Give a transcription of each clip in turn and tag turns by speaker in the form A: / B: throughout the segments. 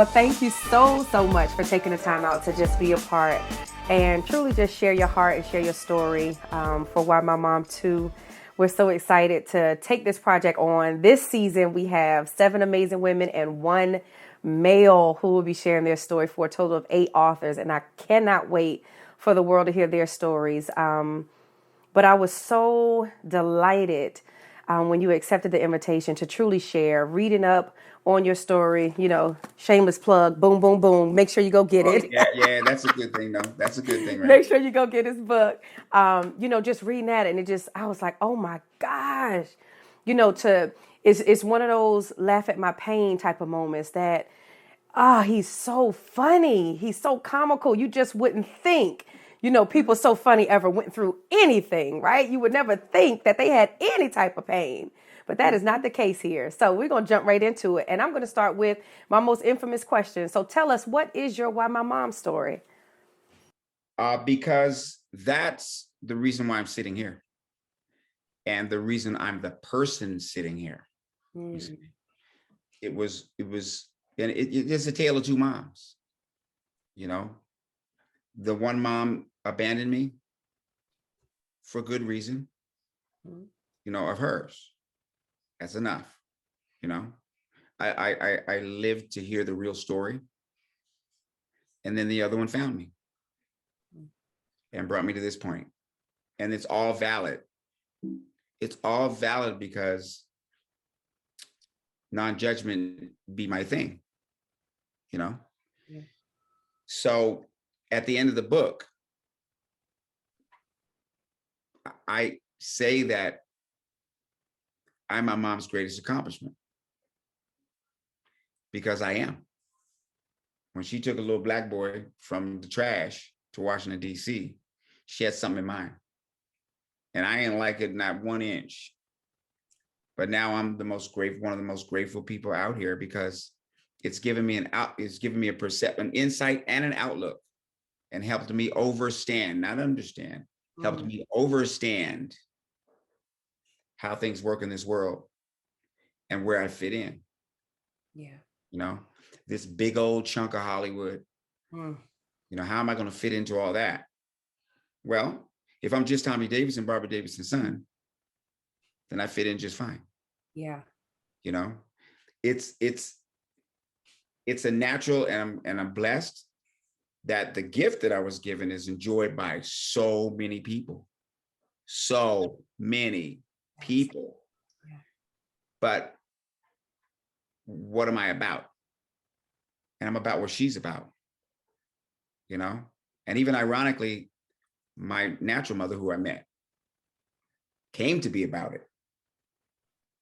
A: Well, thank you so much for taking the time out to just be a part and truly just share your heart and share your story for Why My Mom Too. We're so excited to take this project on. This season, we have 7 amazing women and 1 male who will be sharing their story for a total of 8 authors. And I cannot wait for the world to hear their stories. But I was so delighted when you accepted the invitation to truly share, reading up on your story, shameless plug, boom, boom, boom. Make sure you go get it.
B: Yeah, that's a good thing, though. That's a good thing, right?
A: Make sure you go get his book. Just reading that, and I was like, oh my gosh, it's one of those laugh at my pain type of moments that, he's so funny, he's so comical. You just wouldn't think, people so funny ever went through anything, right? You would never think that they had any type of pain. But that is not the case here. So we're going to jump right into it. And I'm going to start with my most infamous question. So tell us, what is your Why My Mom story?
B: Because that's the reason why I'm sitting here. And the reason I'm the person sitting here. It was, and it's a tale of 2 moms. The one mom abandoned me for good reason, of hers. That's enough. I lived to hear the real story. And then the other one found me and brought me to this point. And it's all valid. It's all valid because non-judgment be my thing, Yeah. So at the end of the book, I say that I'm my mom's greatest accomplishment because I am. When she took a little black boy from the trash to Washington, D.C., she had something in mind. And I ain't like it, not 1 inch. But now I'm one of the most grateful people out here because it's given me a perception, an insight and an outlook, and helped me overstand, not understand, helped me overstand how things work in this world and where I fit in.
A: Yeah.
B: This big old chunk of Hollywood. How am I going to fit into all that? Well, if I'm just Tommy Davidson, Barbara Davidson's son, then I fit in just fine.
A: Yeah.
B: It's a natural, and I'm blessed that the gift that I was given is enjoyed by so many people. So many people.
A: Yeah.
B: But what am I about? And I'm about what she's about. And even ironically, my natural mother, who I met, came to be about it.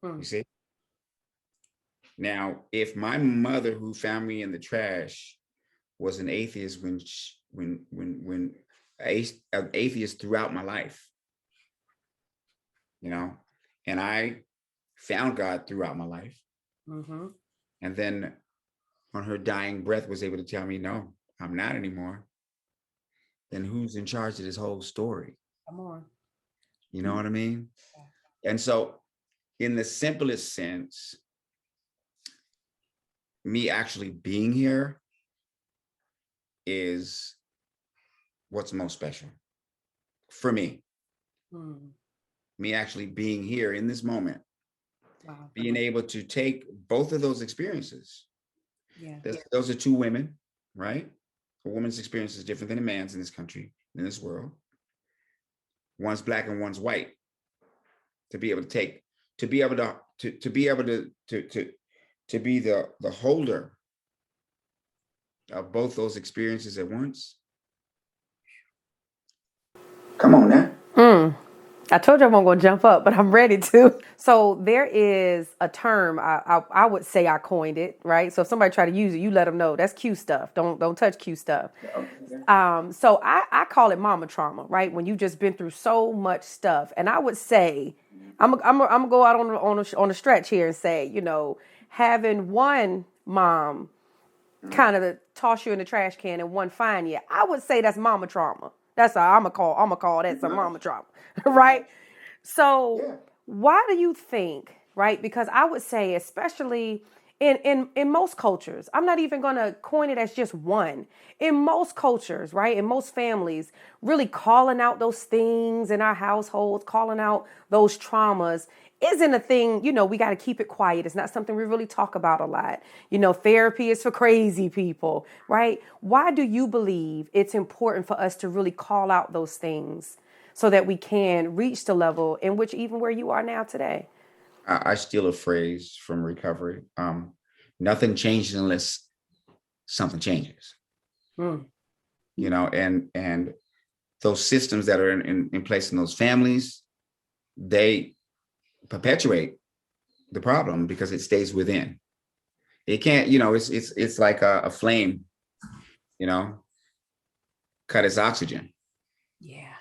B: You see? Now, if my mother, who found me in the trash, was an atheist an atheist throughout my life, and I found God throughout my life, and then on her dying breath was able to tell me, no, I'm not anymore, then who's in charge of this whole story?
A: Come on.
B: You know what I mean? Yeah. And so in the simplest sense, me actually being here is what's most special for me. Me actually being here in this moment, being able to take both of those experiences. Those are 2 women, right? A woman's experience is different than a man's in this country, in this world. One's black and one's white. To be able to be the holder of both those experiences at once. Come on now.
A: I told you I'm going to jump up, but I'm ready to. So there is a term, I would say I coined it, right? So if somebody try to use it, you let them know. That's Q stuff. Don't touch Q stuff. So I call it mama trauma, right? When you've just been through so much stuff. And I would say, I'm gonna go out on a stretch here and say, having one mom kind of toss you in the trash can and one find you, I would say that's mama trauma. That's how I'm gonna call that some mama trauma, right? So why do you think, right? Because I would say, especially in most cultures, I'm not even going to coin it as just one. In most cultures, right? In most families, really calling out those things in our households, calling out those traumas isn't a thing, we got to keep it quiet. It's not something we really talk about a lot. Therapy is for crazy people, right? Why do you believe it's important for us to really call out those things so that we can reach the level in which even where you are now today?
B: I steal a phrase from recovery. Nothing changes unless something changes.
A: Mm.
B: And those systems that are in place in those families, they perpetuate the problem because it stays within. It can't, it's like a flame, you know, cut its oxygen,
A: Yeah.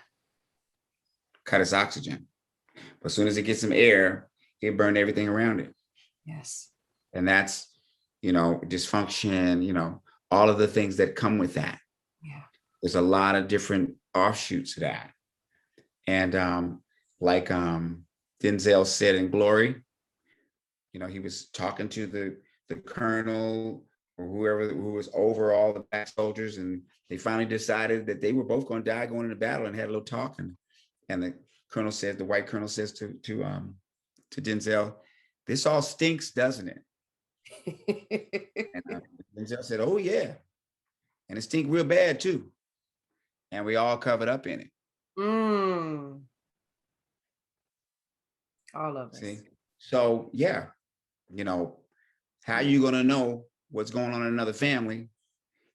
B: cut its oxygen. But as soon as it gets some air, it burned everything around it.
A: Yes.
B: And that's, dysfunction, all of the things that come with that.
A: Yeah.
B: There's a lot of different offshoots of that. And like Denzel said in Glory, he was talking to the colonel or whoever who was over all the black soldiers, and they finally decided that they were both going to die going into battle, and had a little talk. And the white colonel says to Denzel, "This all stinks, doesn't it?" And Denzel said, "Oh yeah, and it stink real bad too, and we all covered up in it."
A: Mm. All of us.
B: See, so yeah, how are you gonna know what's going on in another family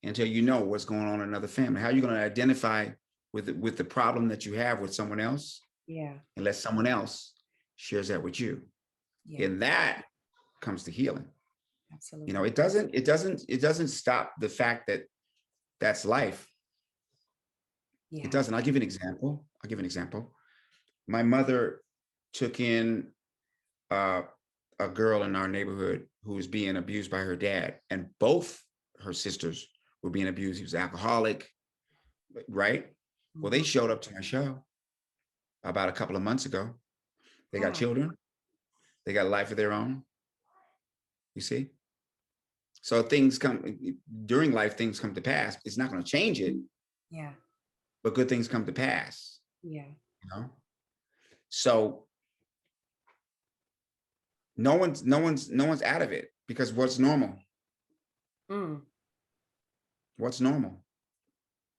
B: until you know what's going on in another family? How are you going to identify with the problem that you have with someone else?
A: Yeah.
B: Unless someone else shares that with you.
A: Yeah.
B: And that comes to healing.
A: Absolutely.
B: It doesn't stop the fact that that's life.
A: Yeah.
B: It doesn't. I'll give you an example. My mother took in a girl in our neighborhood who was being abused by her dad, and both her sisters were being abused. He was alcoholic, right? Well, they showed up to my show about a couple of months ago. They got children. They got a life of their own. You see? So things come during life, things come to pass. It's not going to change it.
A: Yeah.
B: But good things come to pass.
A: Yeah.
B: So no one's out of it, because what's normal?
A: Mm.
B: What's normal?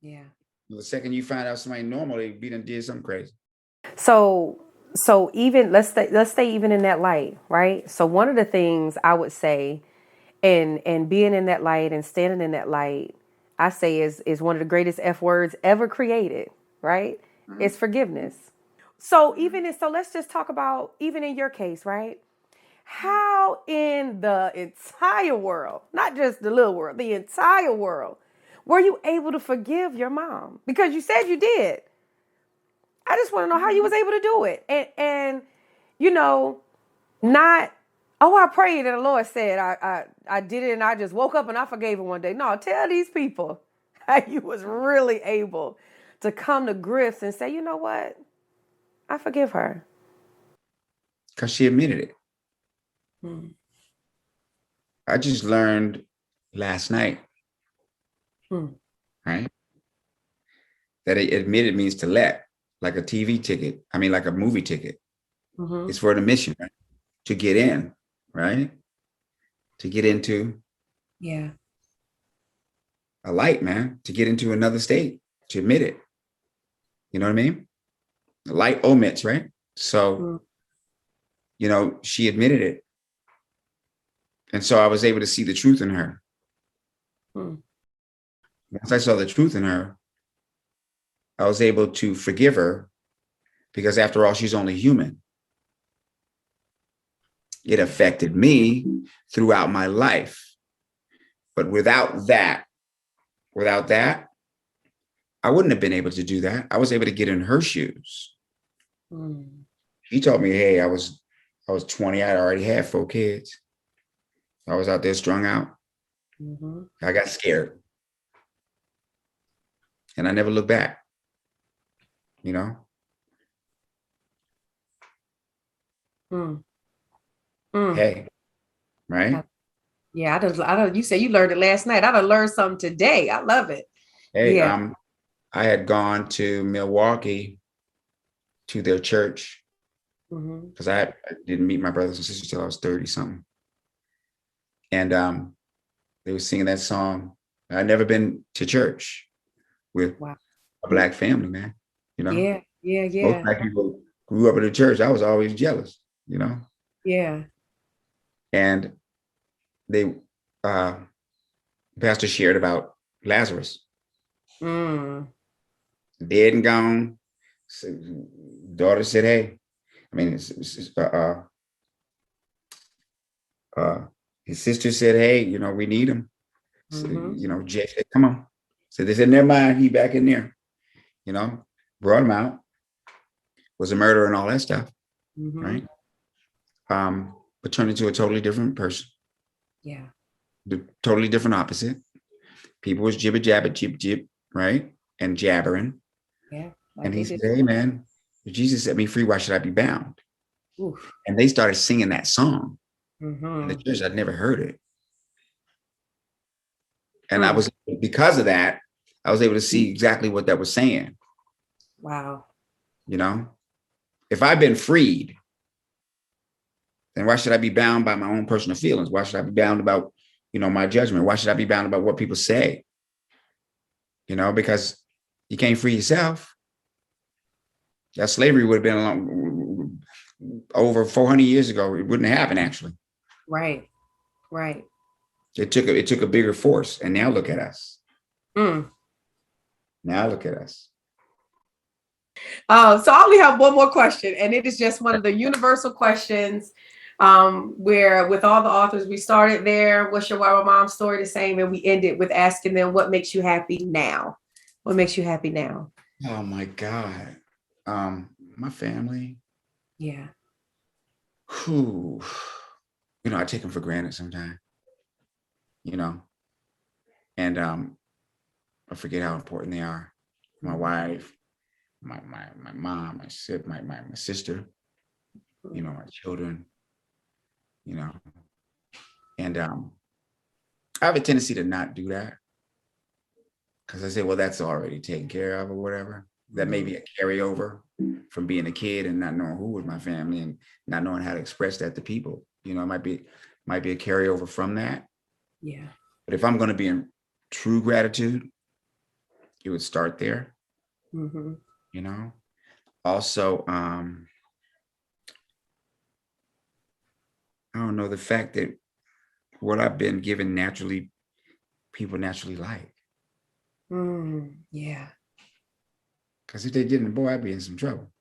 A: Yeah.
B: The second you find out somebody normal, they did something crazy.
A: So even let's stay even in that light, right? So one of the things I would say, and being in that light and standing in that light, I say is one of the greatest F words ever created, right?
B: Mm-hmm.
A: It's forgiveness. So let's just talk about, even in your case, right? How in the entire world, not just the little world, the entire world, were you able to forgive your mom? Because you said you did. I just want to know how you was able to do it. And not, oh, I prayed and the Lord said I did it and I just woke up and I forgave her one day. No, tell these people how you was really able to come to grips and say, you know what? I forgive her.
B: Because she admitted it.
A: Hmm.
B: I just learned last night, right? That admitted means to let, like a TV ticket. I mean, like a movie ticket.
A: Mm-hmm.
B: It's for an admission, right? To get in, right? To get into
A: Yeah.
B: a light, man, to get into another state, to admit it. You know what I mean? The light omits, right? So,
A: Mm.
B: she admitted it. And so I was able to see the truth in her.
A: Mm.
B: Once I saw the truth in her, I was able to forgive her, because after all, she's only human. It affected me throughout my life. But without that, I wouldn't have been able to do that. I was able to get in her shoes.
A: Mm.
B: She told me, hey, I was 20. I already had 4 kids. I was out there strung out.
A: Mm-hmm.
B: I got scared. And I never looked back, you know?
A: Mm. Mm.
B: Hey, right?
A: Yeah, I don't. You say you learned it last night. I done learned something today. I love it.
B: Hey,
A: Yeah.
B: I had gone to Milwaukee to their church because I didn't meet my brothers and sisters till I was 30 something. And they were singing that song. I'd never been to church with
A: Wow.
B: a black family, man. You know,
A: Yeah. Yeah.
B: most
A: Yeah.
B: black people grew up in the church. I was always jealous, you know.
A: Yeah.
B: And they, pastor shared about Lazarus,
A: Mm.
B: dead and gone. So, daughter said, "Hey," I mean, his sister said, "Hey, you know, we need him." So, you know, Jay said, "Come on." So they said, "Never mind, he back in there." You know, brought him out. Was a murderer and all that stuff, right? But turned into a totally different person,
A: Yeah.
B: the totally different opposite. People was jibber jabber, jib jib, right? And jabbering.
A: Yeah.
B: And
A: Like
B: he
A: they
B: said,
A: did.
B: "Hey man, if Jesus set me free, why should I be bound?"
A: Oof.
B: And they started singing that song. In the
A: Mm-hmm.
B: church, I'd never heard it. And I
A: Mm.
B: was, because of that, I was able to see exactly what that was saying.
A: Wow.
B: You know, if I've been freed, then why should I be bound by my own personal feelings? Why should I be bound about, you know, my judgment? Why should I be bound about what people say? You know, because you can't free yourself. That slavery would have been over 400 years ago. It wouldn't have happened, actually.
A: Right. Right.
B: It took a bigger force. And now look at us.
A: Mm.
B: Now look at us.
A: So I only have one more question, and it is just one of the universal questions. Where with all the authors, we started there. What's your Why My Mom story? The same, and we ended with asking them what makes you happy now. What makes you happy now?
B: Oh my God. My family.
A: Yeah.
B: Whew. You know, I take them for granted sometimes, you know, and I forget how important they are. My wife, my mom, my sister, you know, my children, you know, and I have a tendency to not do that because I say, well, that's already taken care of or whatever. That may be a carryover from being a kid and not knowing who was my family and not knowing how to express that to people. You know, it might be a carryover from that.
A: Yeah.
B: But if I'm going to be in true gratitude, it would start there.
A: Mm-hmm.
B: You know. Also, I don't know, the fact that what I've been given naturally, people naturally like.
A: Yeah.
B: Because if they didn't, boy, I'd be in some trouble.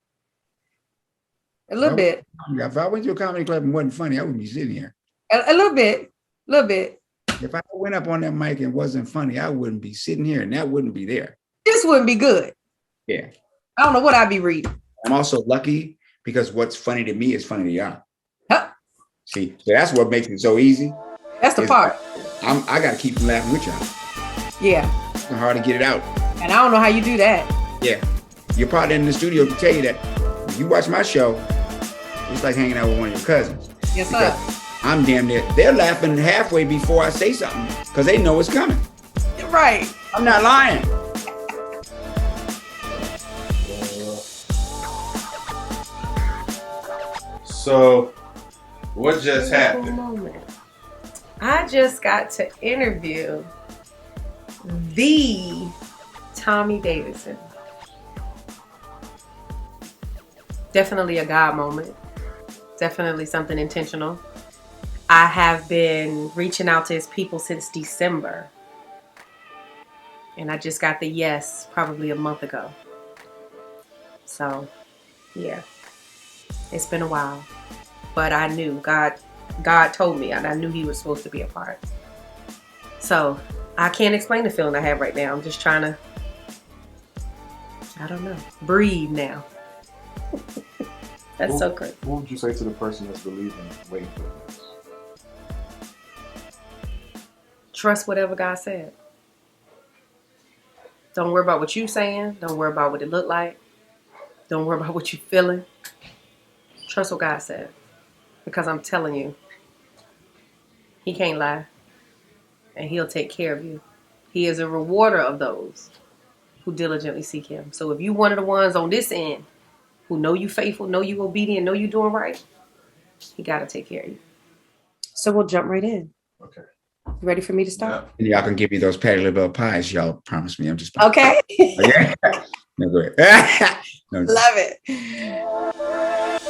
A: A little bit.
B: If I went to a comedy club and wasn't funny, I wouldn't be sitting here.
A: A little bit. A little bit.
B: If I went up on that mic and wasn't funny, I wouldn't be sitting here and that wouldn't be there.
A: This wouldn't be good.
B: Yeah.
A: I don't know what I'd be reading.
B: I'm also lucky because what's funny to me is funny to y'all.
A: Huh?
B: See, so that's what makes it so easy.
A: That's the part.
B: I got to keep from laughing with y'all.
A: Yeah.
B: It's hard to get it out.
A: And I don't know how you do that.
B: Yeah. Your partner in the studio can tell you that when you watch my show, it's like hanging out with one of your cousins.
A: Yes, sir.
B: I'm damn near, they're laughing halfway before I say something because they know it's coming.
A: Right.
B: I'm not lying.
C: So, what just happened?
A: I just got to interview the Tommy Davidson. Definitely a God moment. Definitely something intentional. I have been reaching out to his people since December. And I just got the yes probably a month ago. So, yeah. It's been a while. But I knew God told me, and I knew he was supposed to be a part. So I can't explain the feeling I have right now. I'm just trying to, I don't know, breathe now. That's so crazy.
C: What would you say to the person that's believing, waiting for this?
A: Trust whatever God said. Don't worry about what you're saying. Don't worry about what it looked like. Don't worry about what you're feeling. Trust what God said. Because I'm telling you, he can't lie. and he'll take care of you. He is a rewarder of those who diligently seek him. So if you one of the ones on this end who know you faithful, know you obedient, know you doing right, he got to take care of you. So we'll jump right in.
C: Okay.
A: You ready for me to start?
B: And y'all can give me those Patty LaBelle pies. Y'all promise me. I'm just
A: Okay.
B: okay. No, go ahead. No,
A: Love it.